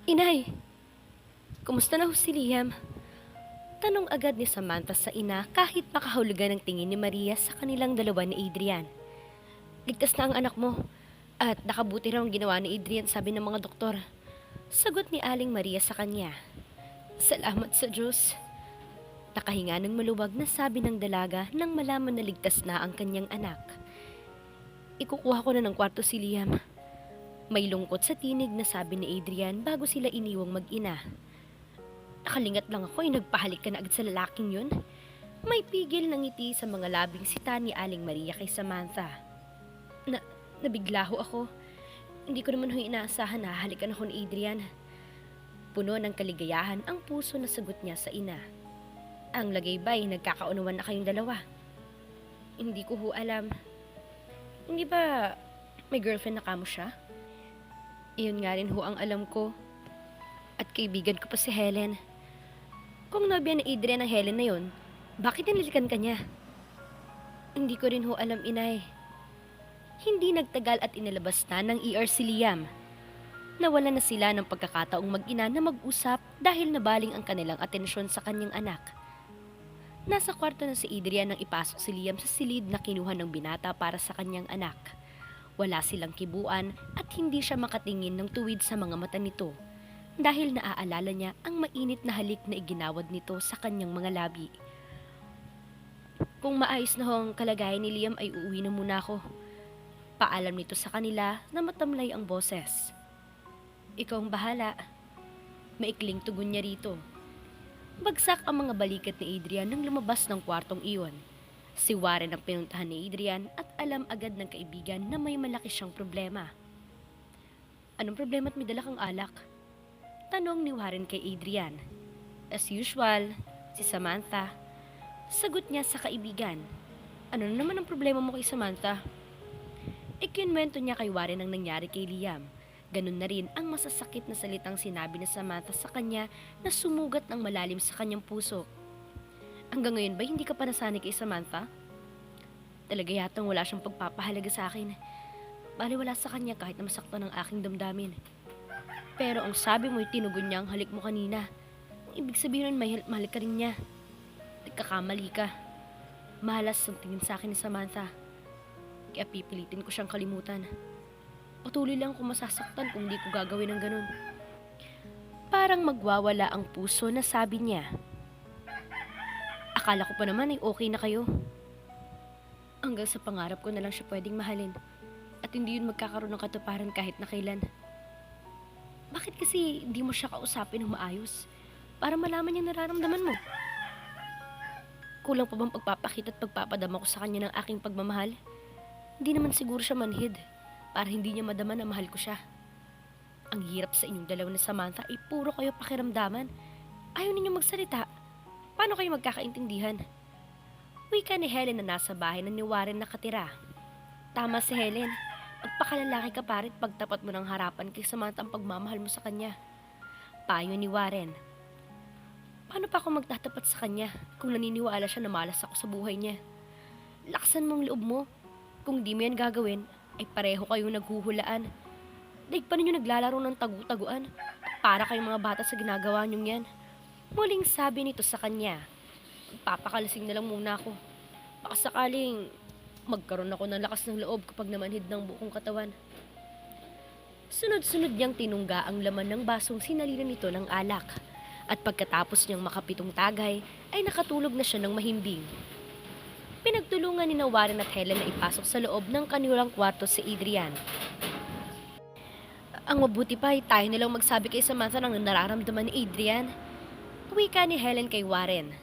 Inay, kumusta na ho si Liam? Tanong agad ni Samantha sa ina kahit makahulugan ng tingin ni Maria sa kanilang dalawa ni Adrian. Ligtas na ang anak mo at nakabuti raw ang ginawa ni Adrian, sabi ng mga doktor. Sagot ni Aling Maria sa kanya. Salamat sa Diyos. Nakahinga ng maluwag na sabi ng dalaga nang malaman na ligtas na ang kanyang anak. Ikukuha ko na ng kwarto si Liam. May lungkot sa tinig na sabi ni Adrian bago sila iniwang mag-ina. Nakalingat lang ako ay nagpahalik ka na agad sa lalaking yun. May pigil ng ngiti sa mga labing sita ni Aling Maria kay Samantha. Nabigla ho ako. Hindi ko naman ho inaasahan na halikan ako ni Adrian. Puno ng kaligayahan ang puso na sagot niya sa ina. Ang lagay ba'y nagkakaunawan na kayong dalawa? Hindi ko ho alam. Hindi ba may girlfriend na kamo siya? Iyon nga rin ho ang alam ko. At kaibigan ko pa si Helen. Kung nobya ni Adrian ang Helen na yun, bakit nililikan ka niya? Hindi ko rin ho alam, inay. Hindi nagtagal at inilabas na ng ER si Liam. Nawala na sila ng pagkakataong mag-ina na mag-usap dahil nabaling ang kanilang atensyon sa kanyang anak. Nasa kwarto na si Adrian nang ipasok si Liam sa silid na kinuha ng binata para sa kanyang anak. Wala silang kibuan at hindi siya makatingin ng tuwid sa mga mata nito dahil naaalala niya ang mainit na halik na iginawad nito sa kanyang mga labi. Kung maayos na ho ang kalagayan ni Liam ay uuwi na muna ako. Paalam nito sa kanila na matamlay ang boses. Ikaw ang bahala. Maikling tugon niya rito. Bagsak ang mga balikat ni Adrian nang lumabas ng kwartong iyon. Si Warren ang pinuntahan ni Adrian at alam agad ng kaibigan na may malaki siyang problema. Anong problema at may dala kang alak? Tanong ni Warren kay Adrian. As usual, si Samantha. Sagot niya sa kaibigan. Ano naman ang problema mo kay Samantha? Ikinwento niya kay Warren ang nangyari kay Liam. Ganun na rin ang masasakit na salitang sinabi ni Samantha sa kanya na sumugat ng malalim sa kanyang puso. Hanggang ngayon ba hindi ka pa nasanay kay Samantha? Talaga yatang wala siyang pagpapahalaga sa akin. Baliwala sa kanya kahit na masaktan ang aking damdamin. Pero ang sabi mo'y tinugon niya ang halik mo kanina. Ang ibig sabihin nun mahal ka rin niya. Nagkakamali ka. Mahalas ang tingin sa akin ni Samantha. Kaya pipilitin ko siyang kalimutan. Patuloy lang kung masasaktan kung di ko gagawin ng ganun. Parang magwawala ang puso na sabi niya. Akala ko pa naman ay okay na kayo. Hanggang sa pangarap ko na lang siya pwedeng mahalin. At hindi yun magkakaroon ng katuparan kahit na kailan. Bakit kasi di mo siya kausapin ng maayos? Para malaman niya nararamdaman mo. Kulang pa bang pagpapakita at pagpapadama ko sa kanya ng aking pagmamahal? Hindi naman siguro siya manhid. Para hindi niya madama na mahal ko siya. Ang hirap sa inyong dalawa ni Samantha ay puro kayo pakiramdaman. Ayaw ninyong magsalita. Paano kayo magkakaintindihan? Wika ni Helen na nasa bahay na ni Warren nakatira. Tama si Helen. Magpakalalaki ka parit pagtapat mo ng harapan kay Samantha ang pagmamahal mo sa kanya. Payo ni Warren. Paano pa ako magtatapat sa kanya kung naniniwala siya na malas ako sa buhay niya? Laksan mong loob mo. Kung di mo yan gagawin, ay pareho kayong naghuhulaan. Daig pa ninyo naglalaro ng tagu-taguan. Para kayong mga bata sa ginagawa niyong yan. Muling sabi nito sa kanya. Papakalasing na lang muna ako. Baka sakaling magkaroon ako ng lakas ng loob kapag namanhid ng buong katawan. Sunod-sunod niyang tinungga ang laman ng basong sinalinan nito ng alak. At pagkatapos niyang makapitong tagay, ay nakatulog na siya ng mahimbing. Pinagtulungan ni Warren at Helen na ipasok sa loob ng kanilang kwarto si Adrian. Ang mabuti pa ay tayo nilang magsabi kay Samantha ng nararamdaman ni Adrian. Wika ni Helen kay Warren.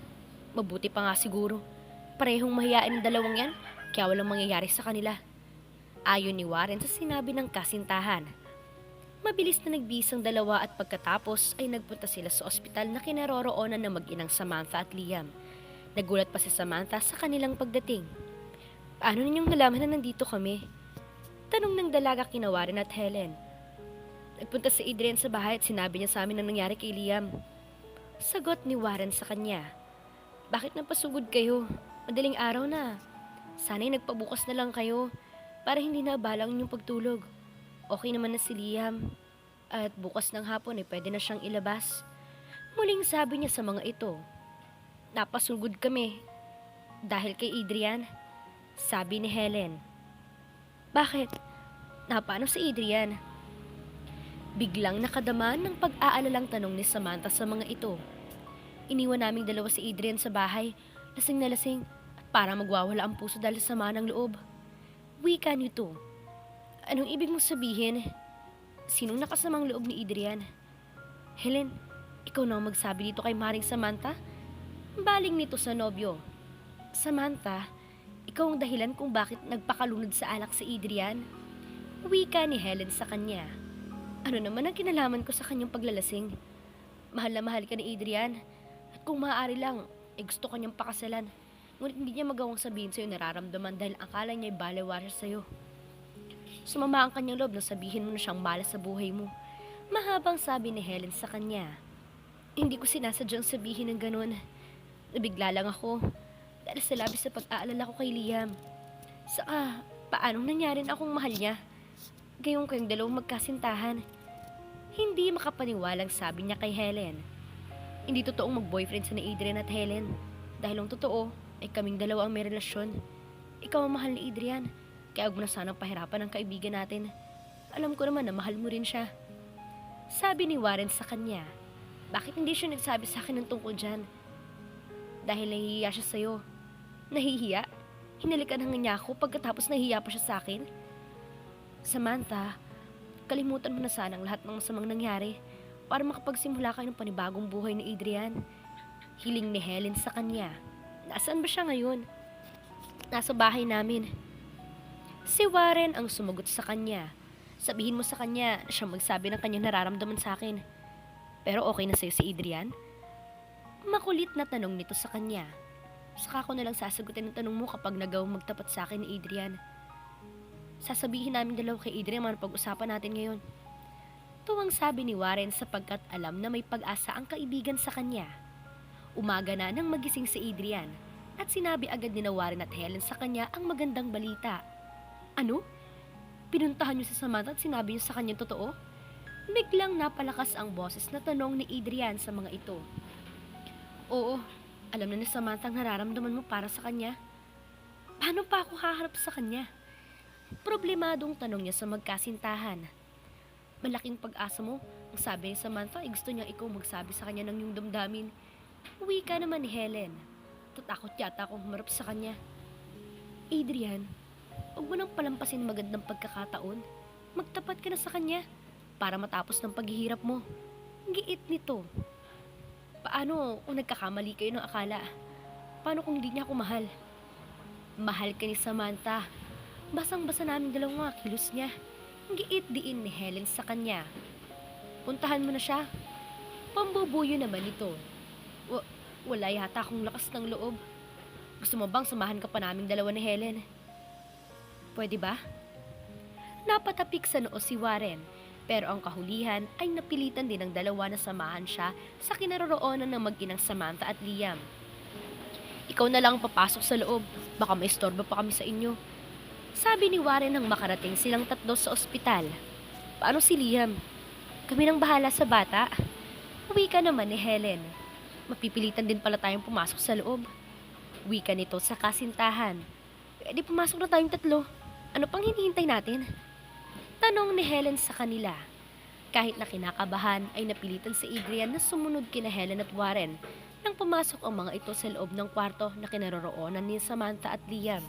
Mabuti pa nga siguro. Parehong mahiyain ang dalawang yan, kaya walang mangyayari sa kanila. Ayon ni Warren sa sinabi ng kasintahan. Mabilis na nagbihis ang dalawa at pagkatapos ay nagpunta sila sa ospital na kinaroroonan ng mag-inang Samantha at Liam. Nagulat pa si Samantha sa kanilang pagdating. Paano ninyong nalaman na nandito kami? Tanong ng dalaga kina Warren at Helen. Nagpunta si Adrian sa bahay at sinabi niya sa amin ang nangyari kay Liam. Sagot ni Warren sa kanya. Bakit napasugod kayo? Madaling araw na. Sana'y nagpabukas na lang kayo para hindi na abala ang inyong pagtulog. Okay naman na si Liam. At bukas ng hapon ay pwede na siyang ilabas. Muling sabi niya sa mga ito. Napasugod kami. Dahil kay Adrian, sabi ni Helen. Bakit? Paano si Adrian? Biglang nakadama ng pag-aalalang tanong ni Samantha sa mga ito. Iniwan naming dalawa si Adrian sa bahay, lasing na lasing, at para magwawala ang puso dahil sa sama ng loob. Wika nito. Anong ibig mong sabihin? Sinong nakasamang loob ni Adrian? Helen, ikaw na ang magsabi dito kay Maring Samantha? Baling nito sa nobyo. Samantha, ikaw ang dahilan kung bakit nagpakalunod sa alak si Adrian? Wika ni Helen sa kanya. Ano naman ang kinalaman ko sa kanyang paglalasing? Mahal na mahal ka ni Adrian. At kung maaari lang, gusto kanyang pakasalan. Ngunit hindi niya magawang sabihin sa'yo nararamdaman dahil akala niya ay balewala sa'yo. Sumama ang kanyang loob na sabihin mo na siyang malas sa buhay mo. Mahabang sabi ni Helen sa kanya. Hindi ko sinasadyang sabihin ng ganun. Nabigla lang ako dahil sa labis sa pag-aalala ko kay Liam. Saka, paanong nangyari na akong mahal niya? Gayong kayong dalawang magkasintahan. Hindi makapaniwalang sabi niya kay Helen. Hindi totoong mag-boyfriend sa ni Adrian at Helen. Dahil ang totoo ay kaming dalawa ang may relasyon. Ikaw ang mahal ni Adrian. Kaya huwag mo na sanang pahirapan ang kaibigan natin. Alam ko naman na mahal mo rin siya. Sabi ni Warren sa kanya. Bakit hindi siya nagsabi sa akin ng tungkol dyan? Dahil nahihiya siya sa'yo. Nahihiya? Hinalikan niya ako pagkatapos nahihiya pa siya sa akin? Samantha, kalimutan mo na sana ang lahat ng masamang nangyari para makapagsimula kayo ng panibagong buhay ni Adrian. Hiling ni Helen sa kanya. Nasaan ba siya ngayon? Nasa bahay namin. Si Warren ang sumagot sa kanya. Sabihin mo sa kanya na siya magsabi ng kanyang nararamdaman sa akin. Pero okay na sa'yo si Adrian? Makulit na tanong nito sa kanya. Saka ko nalang sasagutin ang tanong mo kapag nagawang magtapat sa akin ni Adrian. Sasabihin namin dalawa kay Adrian ang pag-usapan natin ngayon. Tuwang sabi ni Warren sapagkat alam na may pag-asa ang kaibigan sa kanya. Umaga na nang magising si Adrian at sinabi agad ni Warren at Helen sa kanya ang magandang balita. Ano? Pinuntahan niyo si Samantha at sinabi niyo sa kanya totoo? Biglang napalakas ang boses na tanong ni Adrian sa mga ito. Oo, alam na ni Samantha ang nararamdaman mo para sa kanya. Paano pa ako haharap sa kanya? Problemadong tanong niya sa magkasintahan. Malaking pag-asa mo, ang sabi ni Samantha ay gusto niya ikaw magsabi sa kanya ng iyong damdamin. Uwi ka naman ni Helen. Tatakot yata akong humarap sa kanya. Adrian, huwag mo nang palampasin magandang pagkakataon. Magtapat ka na sa kanya para matapos ng paghihirap mo. Giit nito. Paano kung nagkakamali kayo ng akala? Paano kung hindi niya ako mahal? Mahal ka ni Samantha. Basang-basa namin dalawang mga kilos niya. Giit diin ni Helen sa kanya. Puntahan mo na siya. Pambubuyo naman ito. Wala yata akong lakas ng loob. Gusto mo bang samahan ka pa naming dalawa ni Helen? Pwede ba? Napatapik sa noo si Warren. Pero ang kahulihan ay napilitan din ng dalawa na samahan siya sa kinaroroonan ng mag-inang Samantha at Liam. Ikaw na lang papasok sa loob. Baka may istorbo pa kami sa inyo. Sabi ni Warren nang makarating silang tatlo sa ospital. Paano si Liam? Kami nang bahala sa bata. Wika naman ni Helen. Mapipilitan din pala tayong pumasok sa loob. Wika nito sa kasintahan. Pwede pumasok na tayong tatlo. Ano pang hinihintay natin? Tanong ni Helen sa kanila. Kahit na kinakabahan ay napilitan si Adrian na sumunod kina Helen at Warren nang pumasok ang mga ito sa loob ng kwarto na kinaroroonan ni Samantha at Liam.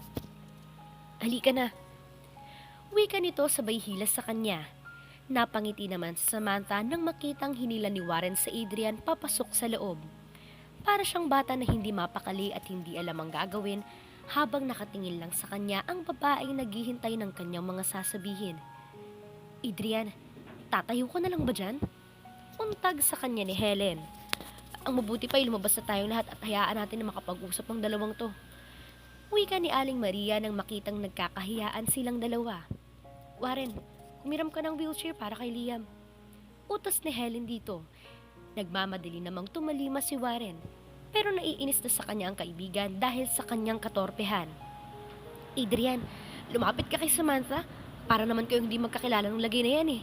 Halika na. Wika nito sabay hilas sa kanya. Napangiti naman si Samantha nang makitang hinila ni Warren sa Adrian papasok sa loob. Para siyang bata na hindi mapakali at hindi alam ang gagawin habang nakatingin lang sa kanya ang babaeng naghihintay ng kanyang mga sasabihin. Adrian, tatayo ko na lang ba dyan? Untag sa kanya ni Helen. Ang mabuti pa ay lumabas na tayong lahat at hayaan natin na makapag-usap ng dalawang to. Wika ni Aling Maria nang makitang nagkakahiyaan silang dalawa. Warren, kumiram ka ng wheelchair para kay Liam. Utos ni Helen dito. Nagmamadali namang tumalima si Warren, pero naiinis na sa kanya ang kaibigan dahil sa kanyang katorpehan. Adrian, lumapit ka kay Samantha para naman kayong hindi magkakilala ng lagay na yan eh.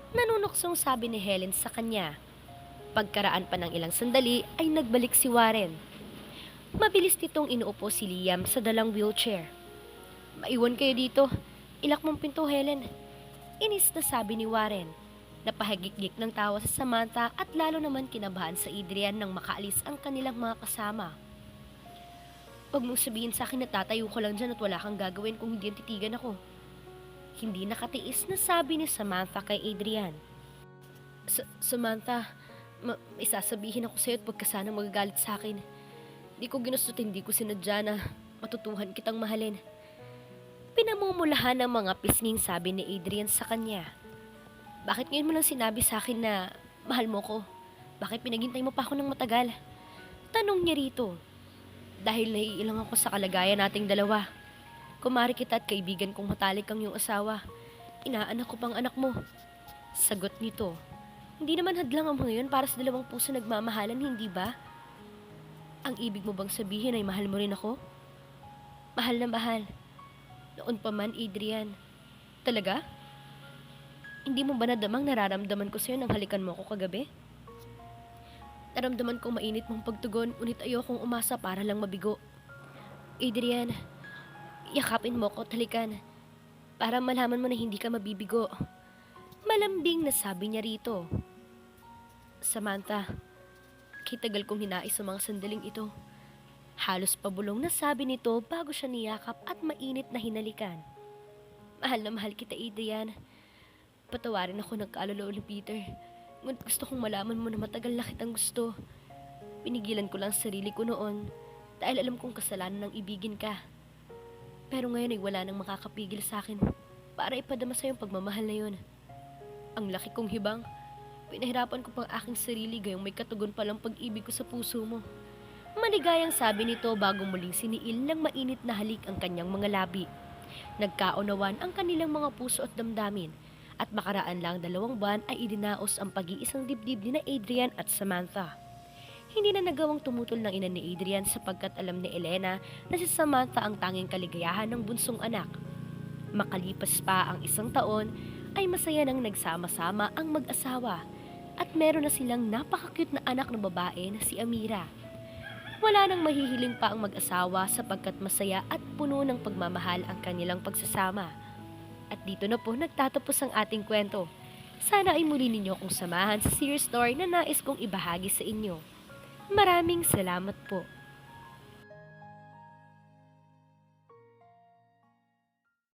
Nanunuksong sabi ni Helen sa kanya. Pagkaraan pa ng ilang sandali ay nagbalik si Warren. Mabilis nitong inuupo si Liam sa dalang wheelchair. Maiwan kayo dito. Ilak mong pinto, Helen. Inis na sabi ni Warren. Napahagik-gik ng tawa sa Samantha at lalo naman kinabahan sa Adrian nang makaalis ang kanilang mga kasama. Huwag mong sabihin sa akin na tatayo ko lang dyan at wala kang gagawin kung hindi titigan ako. Hindi nakatiis na sabi ni Samantha kay Adrian. Samantha, may sasabihin ako sa'yo at huwag ka sana magagalit sa akin. Di ko ginusto at hindi ko sinadya na matutuhan kitang mahalin. Pinamumulahan ng mga pisnging sabi ni Adrian sa kanya. Bakit ngayon mo lang sinabi sa akin na mahal mo ko? Bakit pinaghintay mo pa ako ng matagal? Tanong niya rito. Dahil naiilang ako sa kalagayan nating dalawa. Kumari kita at kaibigan kong matalik ang iyong asawa. Inaanak ko pang anak mo. Sagot nito. Hindi naman hadlang ang mga yun para sa dalawang puso nagmamahalan, hindi ba? Ang ibig mo bang sabihin ay mahal mo rin ako? Mahal na mahal. Noon pa man, Adrian. Talaga? Hindi mo ba nadamang nararamdaman ko sa'yo nang halikan mo ako kagabi? Naramdaman kong mainit mong pagtugon, ngunit ayokong umasa para lang mabigo. Adrian, yakapin mo ko at halikan. Para malaman mo na hindi ka mabibigo. Malambing na sabi niya rito. Samantha, kitagal kong hinais sa mga sandaling ito. Halos pabulong na sabi nito bago siya niyakap at mainit na hinalikan. Mahal na mahal kita, Adrian. Patawarin ako ng kaluluwa ni Peter. Ngunit gusto kong malaman mo na matagal na kitang gusto. Pinigilan ko lang sarili ko noon dahil alam kong kasalanan ng ibigin ka. Pero ngayon ay wala nang makakapigil sa akin para ipadama sa yung pagmamahal na yun. Ang laki kong hibang. Pinahirapan ko pang aking sarili gayong may katugon palang pag-ibig ko sa puso mo. Maligayang sabi nito bago muling siniil ng mainit na halik ang kanyang mga labi. Nagkaunawan ang kanilang mga puso at damdamin. At makaraan lang 2 buwan ay idinaos ang pag-iisang dibdib ni na Adrian at Samantha. Hindi na nagawang tumutol ng ina ni Adrian sapagkat alam ni Elena na si Samantha ang tanging kaligayahan ng bunsong anak. Makalipas pa ang 1 taon ay masaya nang nagsama-sama ang mag-asawa at meron na silang napaka-cute na anak na babae na si Amira. Wala nang mahihiling pa ang mag-asawa sapagkat masaya at puno ng pagmamahal ang kanilang pagsasama. At dito na po nagtatapos ang ating kwento. Sana ay muli ninyo akong samahan sa series story na nais kong ibahagi sa inyo. Maraming salamat po.